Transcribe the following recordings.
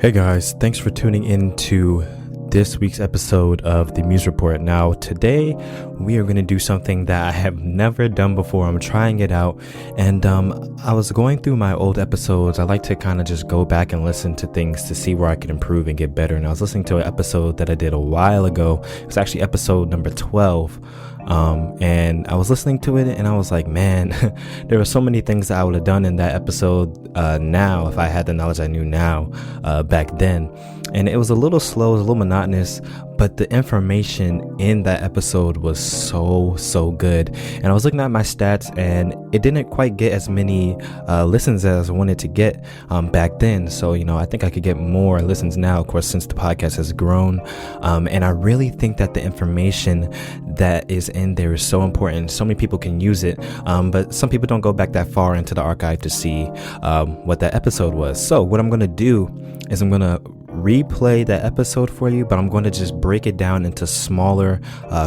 Hey guys, thanks for tuning in to this week's episode of the Muse Report. Now, today we are going to do something that I have never done before. I'm trying it out, and I was going through my old episodes. I like to kind of just go back and listen to things to see where I can improve and get better. And I was listening to an episode that I did a while ago. It was actually episode number 12. And I was listening to it and I was like, man, there were so many things that I would have done in that episode now if I had the knowledge I knew now back then. And it was a little slow, it was a little monotonous, but the information in that episode was so good. And I was looking at my stats and it didn't quite get as many listens as I wanted to get back then. So, I think I could get more listens now, of course, since the podcast has grown. And I really think that the information that is in there is so important. So many people can use it, but some people don't go back that far into the archive to see what that episode was. So what I'm going to do is I'm going to replay that episode for you, but I'm going to just break it down into smaller,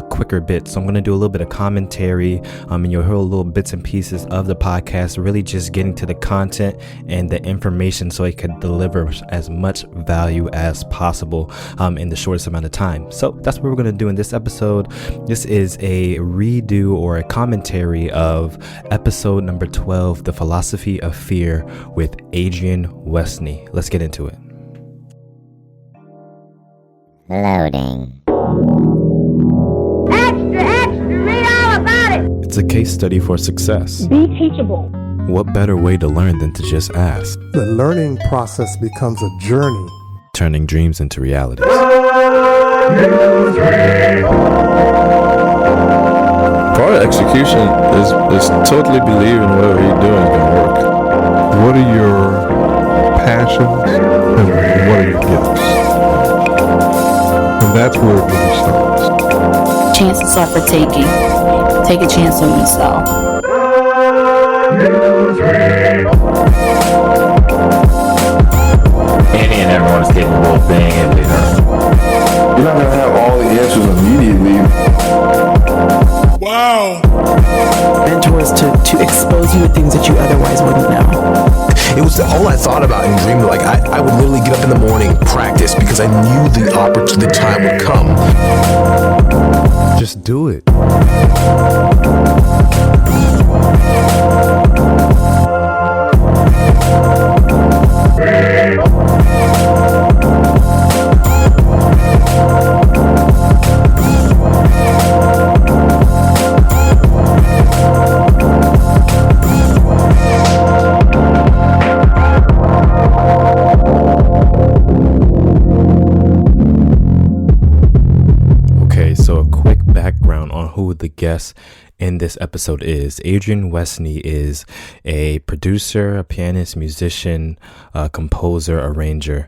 quicker bits. So I'm going to do a little bit of commentary, and you'll hear little bits and pieces of the podcast, really just getting to the content and the information so it can deliver as much value as possible in the shortest amount of time. So that's what we're going to do in this episode. This is a redo or a commentary of episode number 12, The Philosophy of Fear with Adrian Westney. Let's get into it. Loading. Extra, read all about it. It's a case study for success. Be teachable. What better way to learn than to just ask? The learning process becomes a journey. Turning dreams into realities. Part of execution is totally believing whatever you're doing is going to work. What are your passions and what are your gifts? And that's where it really starts. Chances are for taking. Take a chance on yourself. Any and everyone is capable of being a leader. You're not going to have all the answers immediately. Wow. Mentors to expose you to things that you otherwise wouldn't know. It was all I thought about and dreamed. Like I would literally get up in the morning, practice, because I knew the time would come. Just do it. Who the guest in this episode is. Adrian Westney is a producer, a pianist, musician, composer, arranger.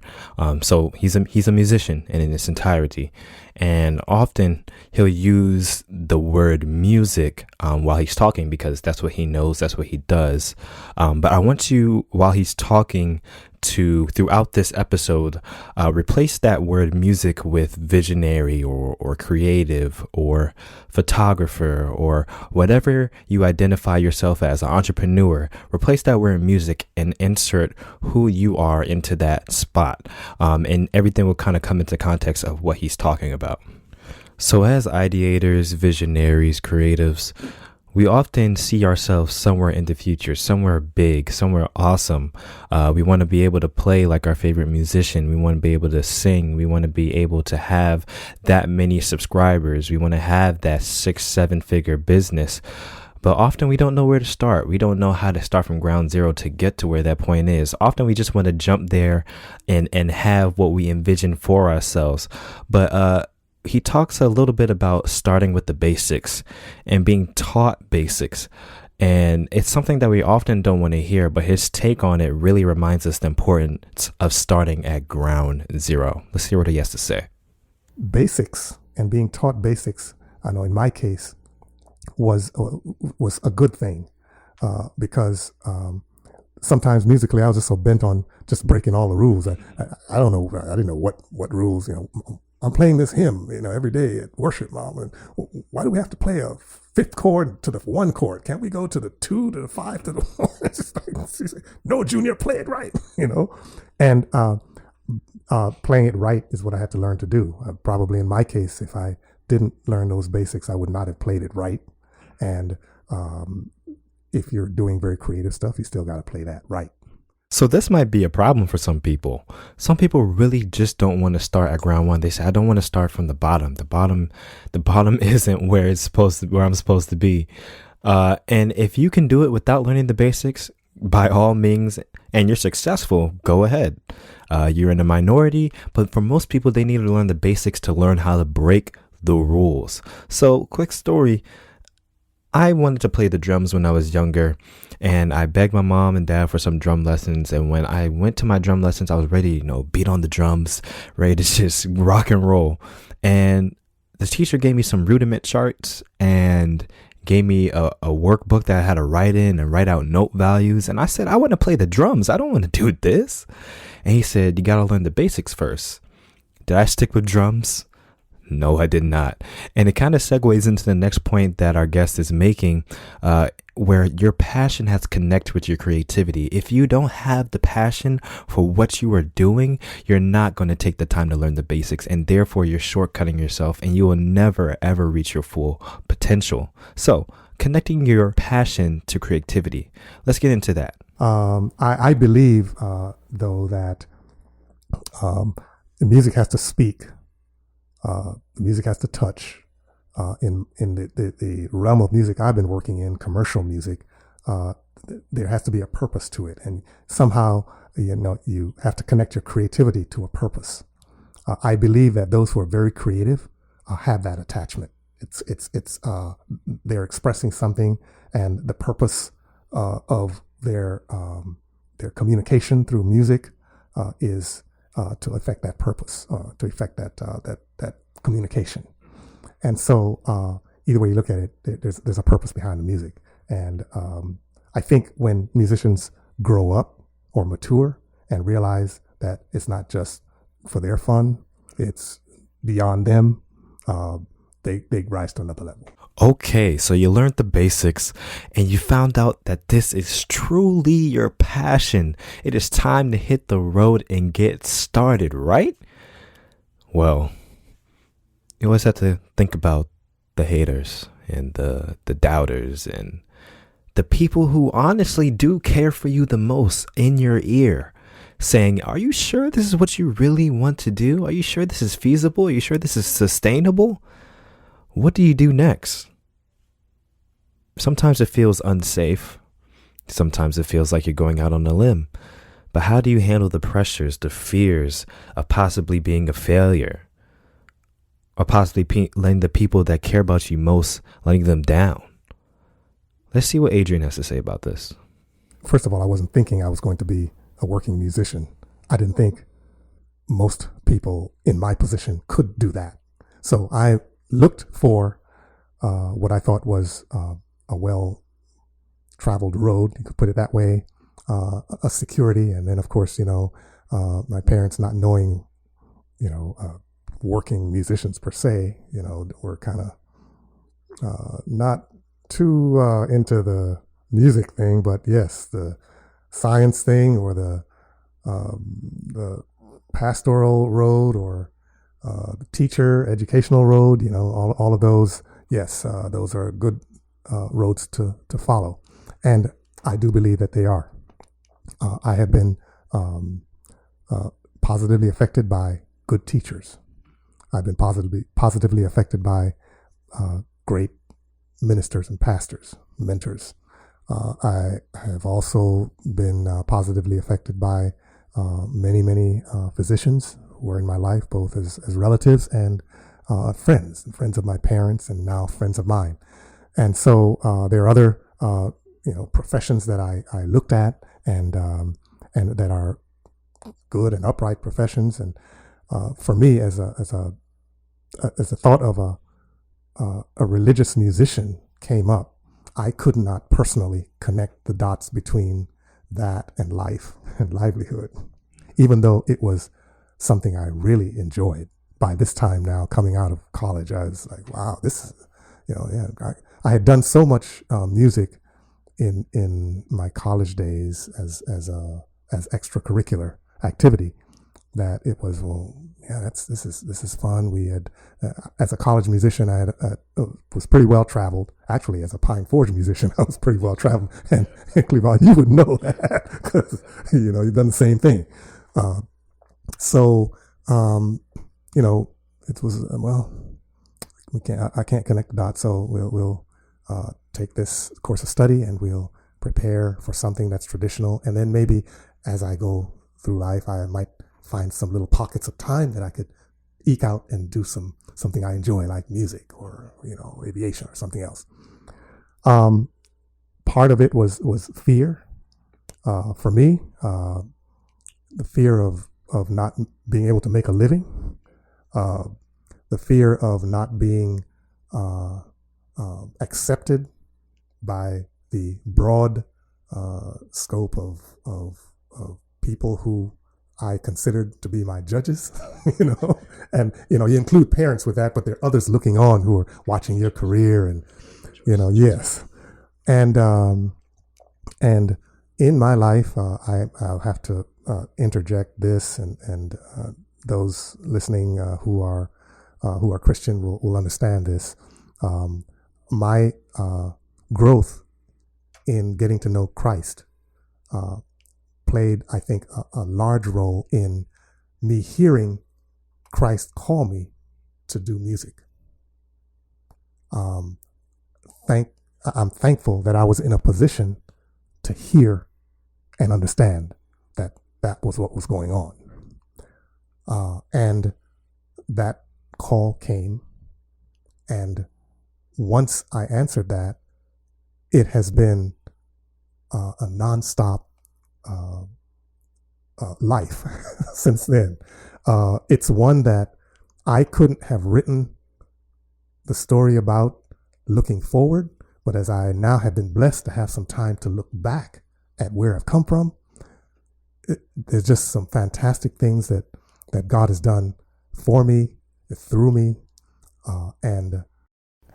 So he's a musician in its entirety, and often he'll use the word music while he's talking because that's what he knows, that's what he does. But I want you, while he's talking, to throughout this episode replace that word music with visionary or creative or photographer or whatever you identify yourself as, an entrepreneur. Replace that word music and insert who you are into that spot, and everything will kind of come into context of what he's talking about. So as ideators, visionaries, creatives, we often see ourselves somewhere in the future, somewhere big, somewhere awesome. We want to be able to play like our favorite musician. We want to be able to sing. We want to be able to have that many subscribers. We want to have that 6-7 figure business. But often we don't know where to start. We don't know how to start from ground zero to get to where that point is. Often we just want to jump there and have what we envision for ourselves. But he talks a little bit about starting with the basics and being taught basics. And it's something that we often don't want to hear, but his take on it really reminds us the importance of starting at ground zero. Let's hear what he has to say. Basics and being taught basics, I know in my case, was a good thing because sometimes musically I was just so bent on just breaking all the rules. I don't know. I didn't know what rules, I'm playing this hymn, every day at worship, Mom. And why do we have to play a fifth chord to the one chord? Can't we go to the 2 to the 5 to the 1? It's just like, no, Junior, play it right, And playing it right is what I had to learn to do. Probably in my case, if I didn't learn those basics, I would not have played it right. And if you're doing very creative stuff, you still got to play that right. So this might be a problem for some people. Some people really just don't want to start at ground one. They say, I don't want to start from the bottom. The bottom isn't where I'm supposed to be. And if you can do it without learning the basics, by all means, and you're successful, go ahead. You're in a minority, but for most people, they need to learn the basics to learn how to break the rules. So, quick story. I wanted to play the drums when I was younger, and I begged my mom and dad for some drum lessons. And when I went to my drum lessons, I was ready, beat on the drums, ready to just rock and roll. And the teacher gave me some rudiment charts and gave me a workbook that I had to write in and write out note values. And I said, I want to play the drums. I don't want to do this. And he said, you got to learn the basics first. Did I stick with drums? No, I did not. And it kind of segues into the next point that our guest is making, where your passion has to connect with your creativity. If you don't have the passion for what you are doing, you're not going to take the time to learn the basics, and therefore you're shortcutting yourself and you will never, ever reach your full potential. So connecting your passion to creativity. Let's get into that. I believe, though, that music has to speak. Music has to touch. In the realm of music I've been working in, commercial music, there has to be a purpose to it, and somehow you have to connect your creativity to a purpose. I believe that those who are very creative have that attachment. It's they're expressing something, and the purpose of their communication through music is to affect that purpose, to affect that communication. And so either way you look at it, there's a purpose behind the music. And I think when musicians grow up or mature and realize that it's not just for their fun, it's beyond them, they rise to another level. Okay, so you learned the basics and you found out that this is truly your passion. It is time to hit the road and get started, right? Well, you always have to think about the haters and the doubters and the people who honestly do care for you the most in your ear, saying, are you sure this is what you really want to do? Are you sure this is feasible? Are you sure this is sustainable? What do you do next? Sometimes it feels unsafe. Sometimes it feels like you're going out on a limb. But how do you handle the pressures, the fears of possibly being a failure? Or possibly letting the people that care about you most, letting them down? Let's see what Adrian has to say about this. First of all, I wasn't thinking I was going to be a working musician. I didn't think most people in my position could do that. So I looked for what I thought was a well-traveled road, you could put it that way, a security. And then, of course, my parents not knowing, working musicians per se, were kind of not too into the music thing, but yes, the science thing or the pastoral road or the teacher educational road, all of those. Yes, those are good roads to follow. And I do believe that they are. I have been positively affected by good teachers. I've been positively affected by great ministers and pastors, mentors. I have also been positively affected by many physicians who were in my life, both as relatives and friends of my parents, and now friends of mine. And so there are other professions that I looked at and that are good and upright professions. And for me, as a thought of a religious musician came up, I could not personally connect the dots between that and life and livelihood, even though it was something I really enjoyed. By this time now, coming out of college, I was like, wow, this is, I had done so much music in my college days as extracurricular activity, that it was, well, yeah, this is fun. We had, as a college musician, I was pretty well traveled. Actually, as a Pine Forge musician, I was pretty well traveled. And Cleavon, you would know that because you've done the same thing. It was I can't connect the dots. So we'll take this course of study and we'll prepare for something that's traditional. And then maybe as I go through life, I might find some little pockets of time that I could eke out and do something I enjoy, like music or aviation or something else. Part of it was fear for me, the fear of not being able to make a living, the fear of not being accepted by the broad scope of people who I considered to be my judges, and you include parents with that, but there are others looking on who are watching your career, and yes, and in my life, I'll have to interject this, and those listening who are Christian will understand this. My growth in getting to know Christ played, I think, a large role in me hearing Christ call me to do music. I'm thankful that I was in a position to hear and understand that was what was going on. And that call came. And once I answered that, it has been a nonstop life since then. It's one that I couldn't have written the story about looking forward, but as I now have been blessed to have some time to look back at where I've come from, there's just some fantastic things that God has done for me, through me, and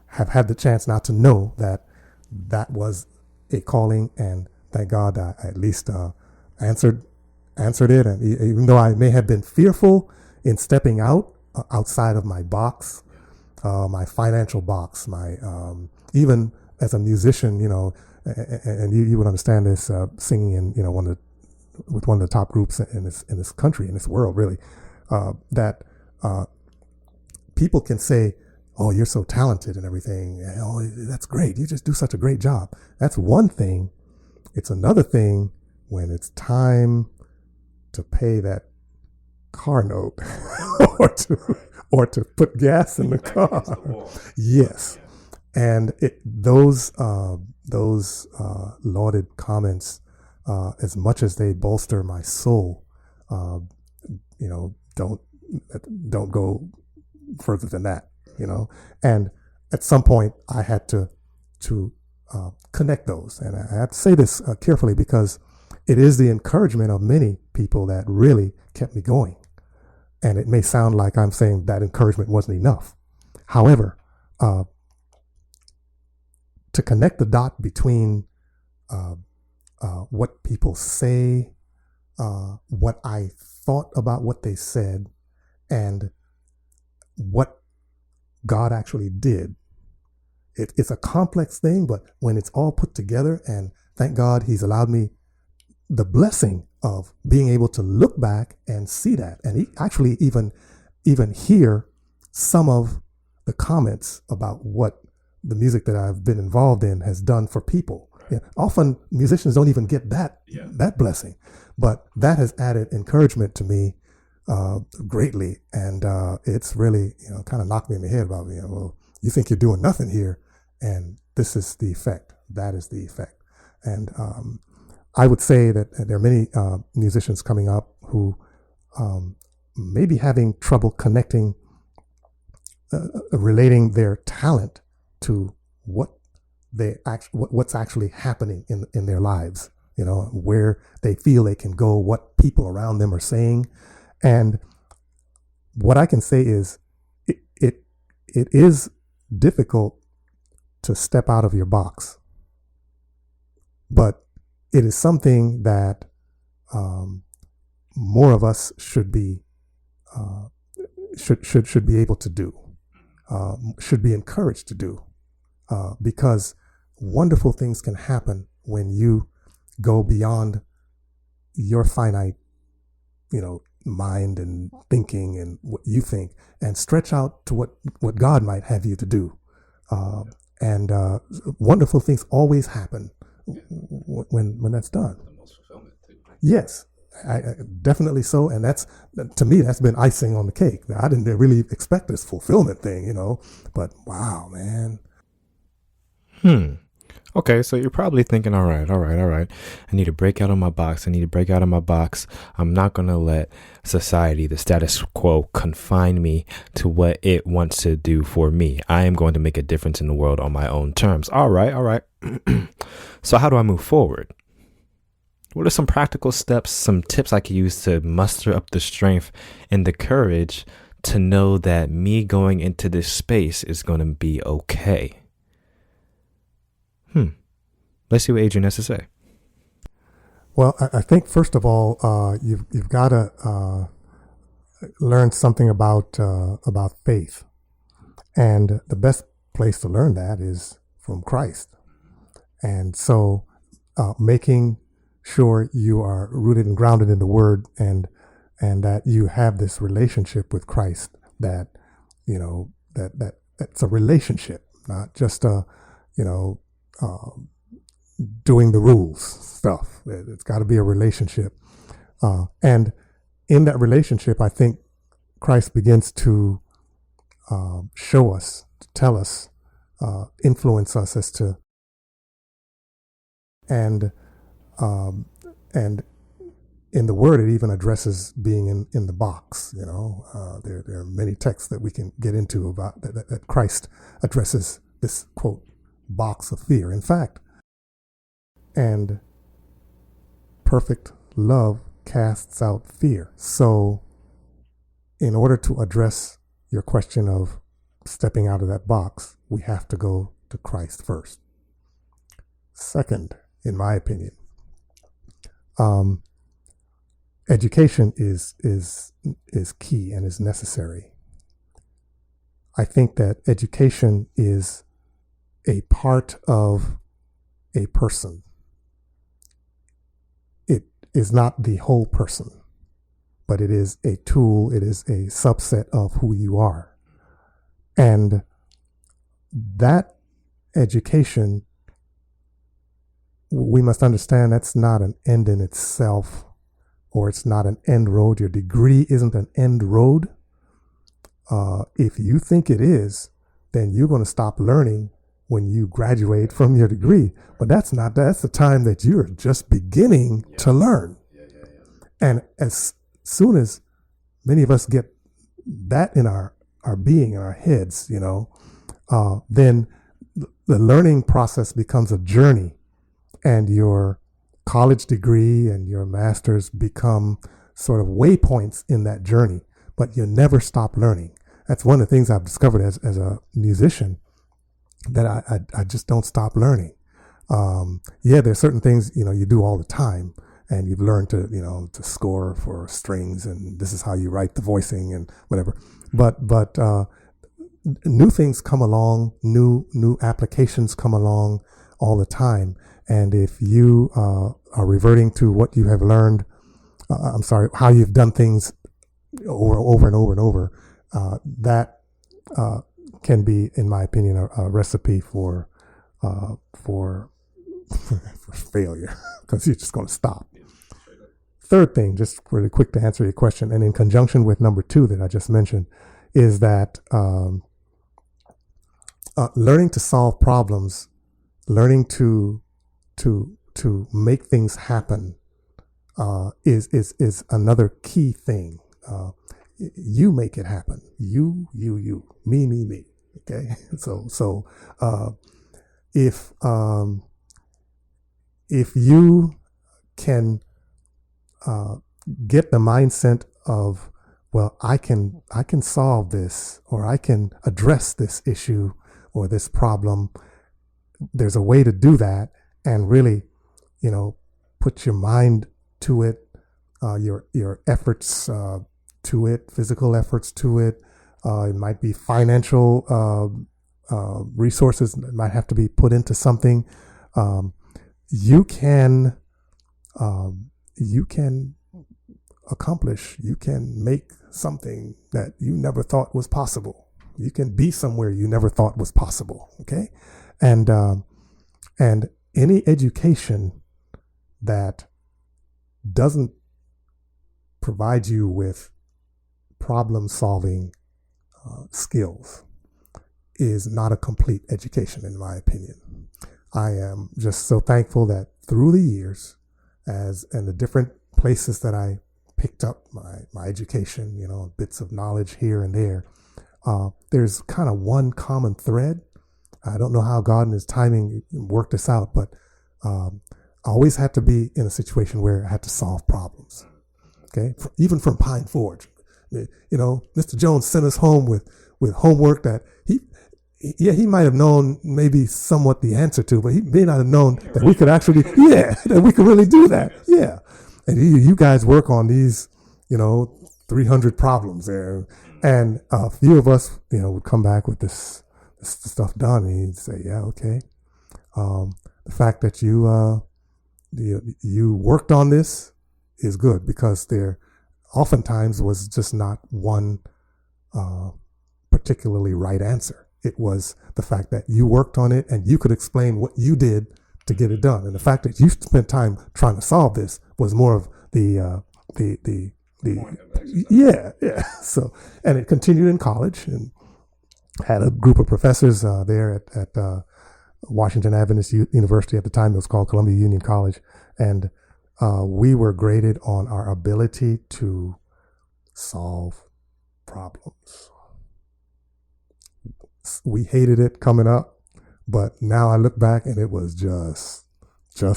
have had the chance now to know that was a calling, and thank God I at least answered it. And even though I may have been fearful in stepping outside of my box, my financial box, my even as a musician, and you would understand this, singing in with one of the top groups in this country, in this world, really, that people can say, "Oh, you're so talented and everything. Oh, that's great. You just do such a great job." That's one thing. It's another thing when it's time to pay that car note or to put gas in the car. Yes. And those lauded comments, as much as they bolster my soul, don't go further than that, And at some point, I had to connect those, and I have to say this carefully because it is the encouragement of many people that really kept me going. And it may sound like I'm saying that encouragement wasn't enough. However, to connect the dot between what people say, what I thought about what they said, and what God actually did. It's a complex thing, but when it's all put together, and thank God He's allowed me the blessing of being able to look back and see that, and actually even hear some of the comments about what the music that I've been involved in has done for people. Yeah, often musicians don't even get that blessing, but that has added encouragement to me greatly, and it's really kind of knocked me in the head about well, you think you're doing nothing here, and this is the effect. That is the effect, and I would say that there are many musicians coming up who may be having trouble connecting, relating their talent to what's actually happening in their lives, where they feel they can go, what people around them are saying. And what I can say is it is difficult to step out of your box, but it is something that more of us should be should be able to do, should be encouraged to do, because wonderful things can happen when you go beyond your finite, mind and thinking and what you think, and stretch out to what God might have you to do. And wonderful things always happen when that's done. Yes, I definitely so. And that's, to me, that's been icing on the cake. I didn't really expect this fulfillment thing, but wow, man. Okay, so you're probably thinking, all right. I need to break out of my box. I'm not going to let society, the status quo, confine me to what it wants to do for me. I am going to make a difference in the world on my own terms. All right. So how do I move forward? What are some practical steps, some tips I could use to muster up the strength and the courage to know that me going into this space is going to be okay? Let's see what Adrian has to say. Well, I think first of all, you've got to learn something about faith, and the best place to learn that is from Christ. And so, making sure you are rooted and grounded in the Word, and that you have this relationship with Christ. That that's a relationship, not just doing the rules stuff. It's got to be a relationship. And in that relationship, I think Christ begins to show us, to tell us, influence us as to, and in the Word, it even addresses being in the box. There are many texts that we can get into about that Christ addresses this, quote, box of fear. In fact, and perfect love casts out fear. So in order to address your question of stepping out of that box, we have to go to Christ first. Second, in my opinion, education is key and is necessary. I think that education is a part of a person. It is not the whole person, but it is a tool, it is a subset of who you are. And that education, we must understand that's not an end in itself, or it's not an end road. Your degree isn't an end road. If you think it is, then you're going to stop learning when you graduate from your degree. But that's the time that you're just beginning to learn. And as soon as many of us get that in our being, in our heads, then the learning process becomes a journey, and your college degree and your master's become sort of waypoints in that journey, but you never stop learning. That's one of the things I've discovered as a musician, that I just don't stop learning. There's certain things, you do all the time, and you've learned to score for strings, and this is how you write the voicing and whatever. But new things come along, new applications come along all the time. And if you are reverting to what you have learned, how you've done things over and over and over, that can be, in my opinion, a recipe for failure, because you're just going to stop. Third thing, just really quick to answer your question, and in conjunction with number 2 that I just mentioned, is that learning to solve problems, learning to make things happen, is another key thing. You make it happen. You, me. Okay. So if you can get the mindset of, well, I can solve this, or I can address this issue or this problem, there's a way to do that, and really, put your mind to it, your efforts, to it, physical efforts to it. It might be financial resources that might have to be put into something. You can accomplish, you can make something that you never thought was possible. You can be somewhere you never thought was possible. Okay. And any education that doesn't provide you with problem solving skills is not a complete education, in my opinion. I am just so thankful that through the years, and the different places that I picked up my education, bits of knowledge here and there, there's kind of one common thread. I don't know how God in His timing worked this out, but I always had to be in a situation where I had to solve problems. Okay, even from Pine Forge, Mr. Jones sent us home with homework that he might have known maybe somewhat the answer to, but he may not have known that we could actually, that we could really do that. Yeah. And you guys work on these, 300 problems there. And a few of us, would come back with this stuff done. And he'd say, yeah, okay. The fact that you worked on this is good, because there oftentimes was just not one particularly right answer. It was the fact that you worked on it and you could explain what you did to get it done. And the fact that you spent time trying to solve this was more of the So, and it continued in college, and had a group of professors there at Washington Adventist University at the time. It was called Columbia Union College. And we were graded on our ability to solve problems. We hated it coming up, but now I look back and it was just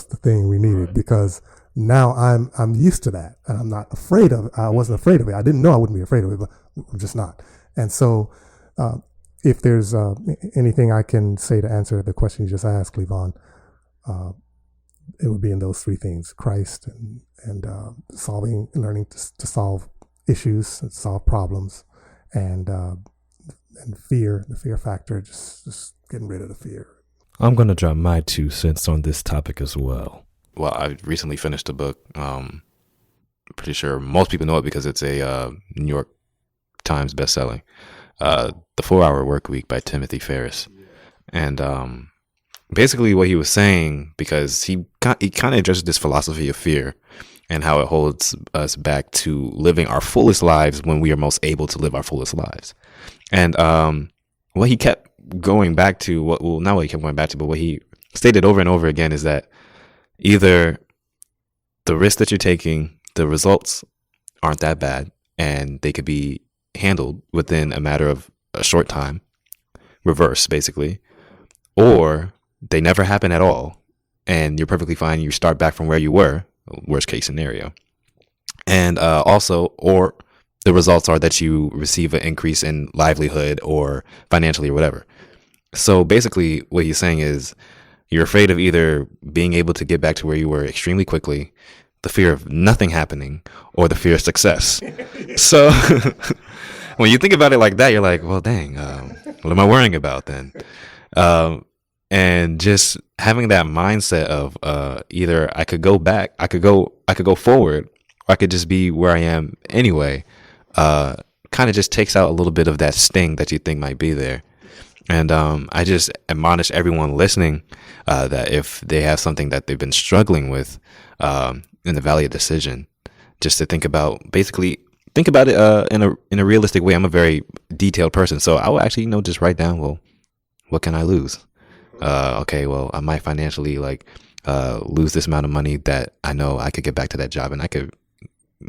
the thing we needed, because now I'm used to that, and I'm not afraid of it. I wasn't afraid of it. I didn't know I wouldn't be afraid of it, but I'm just not. And so, if there's anything I can say to answer the question you just asked, Cleavon, it would be in those three things: Christ and learning to solve issues, and solve problems, and fear, the fear factor, just getting rid of the fear. I'm going to drop my 2 cents on this topic as well. Well, I recently finished a book. Pretty sure most people know it because it's a New York Times bestselling. The 4-Hour Workweek by Timothy Ferriss. And basically what he was saying, because he kind of addresses this philosophy of fear and how it holds us back to living our fullest lives when we are most able to live our fullest lives. And what he kept going back to, not what he kept going back to, but what he stated over and over again is that either the risk that you're taking, the results aren't that bad, and they could be handled within a matter of a short time, reverse basically, or they never happen at all, and you're perfectly fine. You start back from where you were, worst case scenario. And also, or the results are that you receive an increase in livelihood or financially or whatever. So basically what he's saying is you're afraid of either being able to get back to where you were extremely quickly, the fear of nothing happening, or the fear of success. So when you think about it like that, you're like, well, dang, what am I worrying about then? And just having that mindset of either I could go back, I could go forward, or I could just be where I am anyway, kind of just takes out a little bit of that sting that you think might be there. And I just admonish everyone listening that if they have something that they've been struggling with in the Valley of Decision, just to think about it in a realistic way. I'm a very detailed person, so I will actually just write down, well, what can I lose? Okay, well, I might financially lose this amount of money that I know I could get back to that job, and I could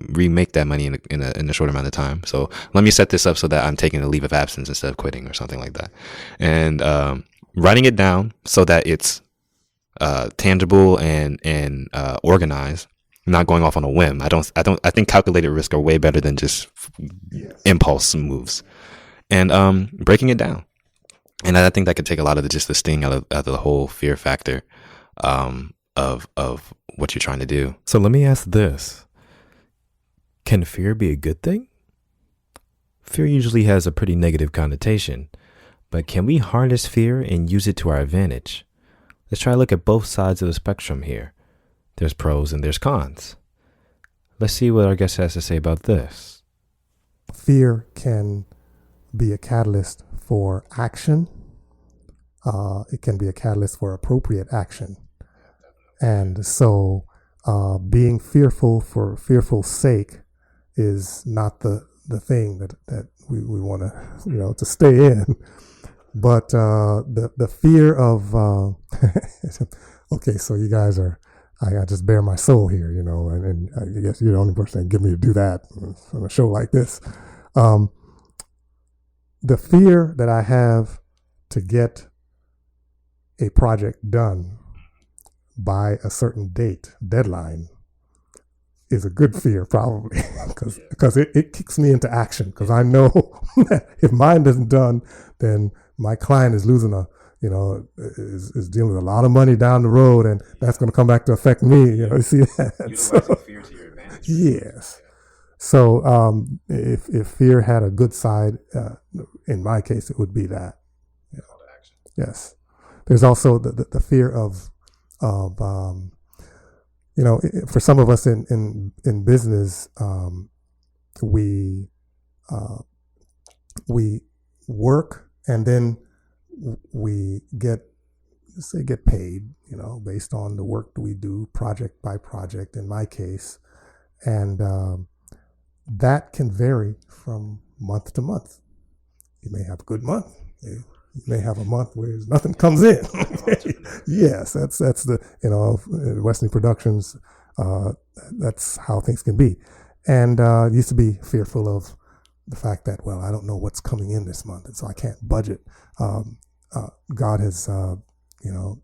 remake that money in a short amount of time. So let me set this up so that I'm taking a leave of absence instead of quitting or something like that. And writing it down so that it's tangible and organized, not going off on a whim. I think calculated risks are way better than just impulse moves. And breaking it down. And I think that could take a lot of the sting out of the whole fear factor of what you're trying to do. So let me ask this. Can fear be a good thing? fear usually has a pretty negative connotation, but can we harness fear and use it to our advantage? Let's try to look at both sides of the spectrum here. There's pros and there's cons. Let's see what our guest has to say about this. Fear can be a catalyst for action. It can be a catalyst for appropriate action. And so being fearful for fearful's sake is not the thing that we want to, to stay in. But the fear of, okay, so you guys are, I just bare my soul here, and I guess you're the only person that can get me to do that on a show like this. The fear that I have to get a project done by a certain deadline, is a good fear probably, because it kicks me into action, because I know that if mine isn't done, then my client is losing is dealing with a lot of money down the road, and that's going to come back to affect me. You see that? Utilizing fear to your advantage. Yes. So if fear had a good side, in my case, it would be that. Yes. There's also the fear of for some of us in business, we work and then we get paid, based on the work that we do, project by project, in my case. And that can vary from month to month. You may have a good month. You may have a month where nothing comes in. Yes, that's the, Western Productions, that's how things can be. And used to be fearful of the fact that, well, I don't know what's coming in this month, and so I can't budget. God has,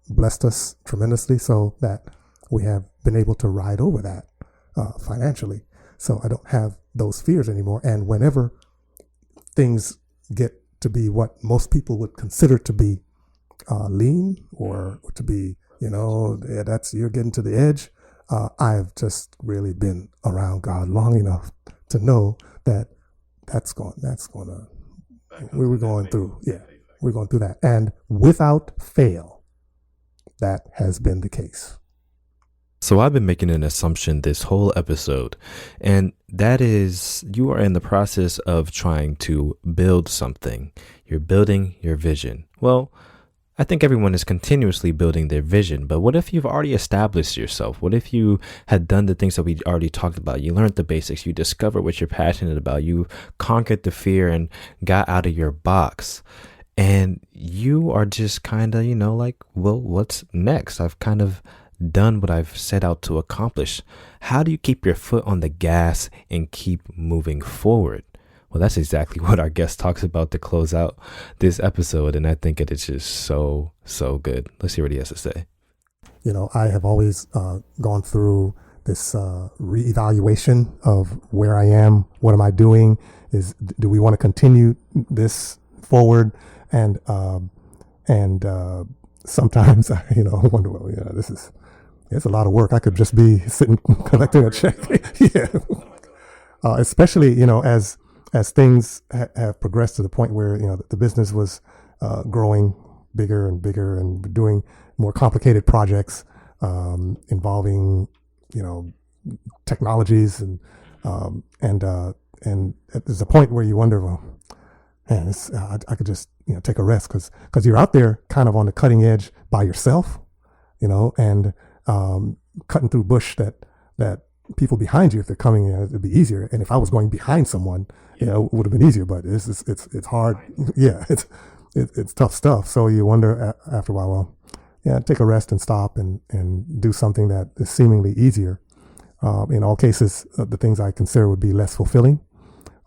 blessed us tremendously so that we have been able to ride over that financially. So I don't have those fears anymore. And whenever things get to be what most people would consider to be lean, or to be, you're getting to the edge, I've just really been around God long enough to know that we're going through that. And without fail, that has been the case. So I've been making an assumption this whole episode, and that is you are in the process of trying to build something. You're building your vision. Well, I think everyone is continuously building their vision, but what if you've already established yourself? What if you had done the things that we already talked about? You learned the basics, you discovered what you're passionate about, you conquered the fear and got out of your box. And you are just kind of, well, what's next? I've kind of done what I've set out to accomplish. How do you keep your foot on the gas and keep moving forward? Well, that's exactly what our guest talks about to close out this episode. And I think it is just so, so good. Let's hear what he has to say. I have always gone through this reevaluation of where I am. What am I doing? Do we want to continue this forward? And sometimes I wonder, well, it's a lot of work. I could just be sitting collecting a check. Yeah. Especially, as things have progressed to the point where, the business was growing bigger and bigger and doing more complicated projects involving, technologies and there's a point where you wonder, well, man, I could just, take a rest because you're out there kind of on the cutting edge by yourself, and cutting through bush that people behind you, if they're coming, it'd be easier. And if I was going behind someone, it would have been easier. But it's hard. Yeah, it's tough stuff. So you wonder after a while, well, yeah, take a rest and stop and do something that is seemingly easier. In all cases, the things I consider would be less fulfilling.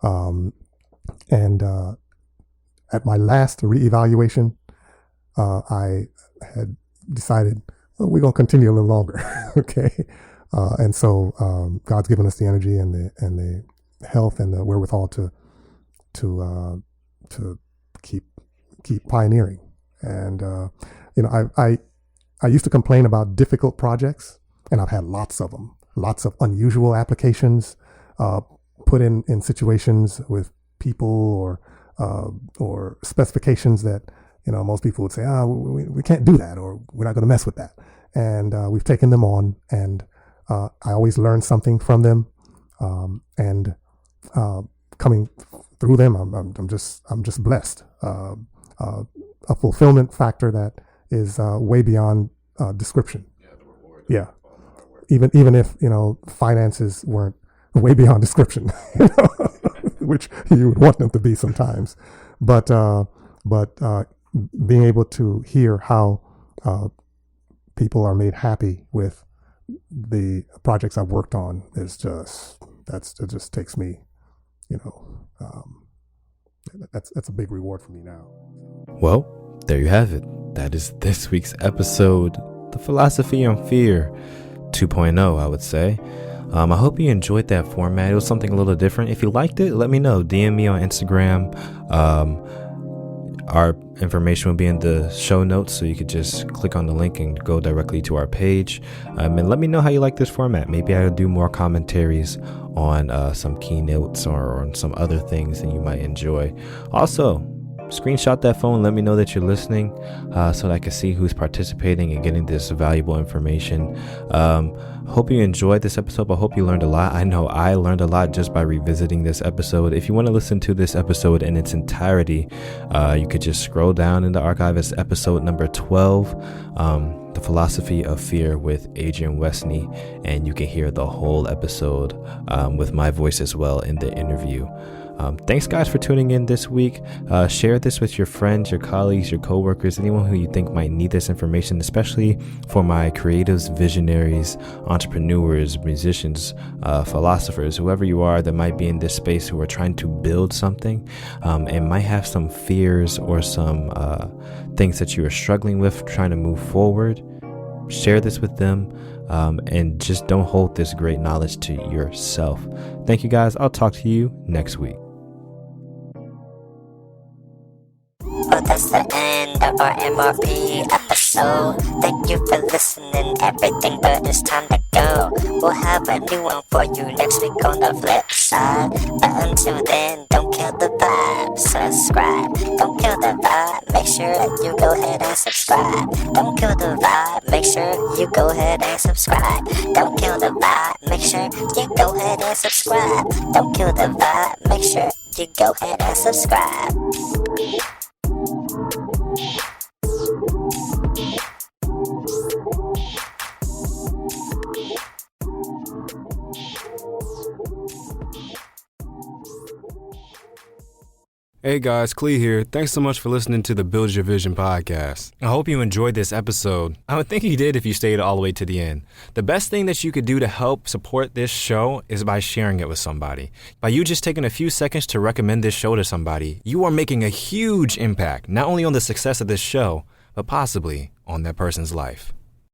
And at my last reevaluation, I had decided, well, we're going to continue a little longer. Okay. And so God's given us the energy and the health and the wherewithal to keep pioneering. And I used to complain about difficult projects, and I've had lots of them, lots of unusual applications, put in situations with people or specifications that, most people would say, we can't do that, or we're not going to mess with that. And we've taken them on, and I always learn something from them. And coming through them, I'm just blessed. A fulfillment factor that is way beyond description. Yeah. Even if, finances weren't way beyond description, which you would want them to be sometimes. But being able to hear how people are made happy with the projects I've worked on is it just takes me, that's a big reward for me now. Well, there you have it. That is this week's episode, The Philosophy on Fear 2.0, I would say. I hope you enjoyed that format. It was something a little different. If you liked it, let me know. DM me on Instagram. Our information will be in the show notes, so you could just click on the link and go directly to our page. And let me know how you like this format. Maybe I'll do more commentaries on some keynotes or on some other things that you might enjoy. Also, screenshot that phone. Let me know that you're listening, so that I can see who's participating and getting this valuable information. Hope you enjoyed this episode. I hope you learned a lot. I know I learned a lot just by revisiting this episode. If you want to listen to this episode in its entirety, you could just scroll down in the archive. It's episode number 12, The Philosophy of Fear with Adrian Westney, and you can hear the whole episode with my voice as well in the interview. Thanks guys for tuning in this week. Share this with your friends, your colleagues, your coworkers, anyone who you think might need this information, especially for my creatives, visionaries, entrepreneurs, musicians, philosophers, whoever you are that might be in this space who are trying to build something and might have some fears or some things that you are struggling with trying to move forward. Share this with them, and just don't hold this great knowledge to yourself. Thank you guys. I'll talk to you next week. Oh, that's the end of our MRP episode. Thank you for listening, everything, but it's time to go. We'll have a new one for you next week on the flip side. But until then, don't kill the vibe, subscribe. Don't kill the vibe, make sure that you go ahead and subscribe. Don't kill the vibe, make sure you go ahead and subscribe. Don't kill the vibe, make sure you go ahead and subscribe. Don't kill the vibe, make sure you go ahead and subscribe. Hey guys, Clee here. Thanks so much for listening to the Build Your Vision podcast. I hope you enjoyed this episode. I would think you did if you stayed all the way to the end. The best thing that you could do to help support this show is by sharing it with somebody. By you just taking a few seconds to recommend this show to somebody, you are making a huge impact, not only on the success of this show, but possibly on that person's life.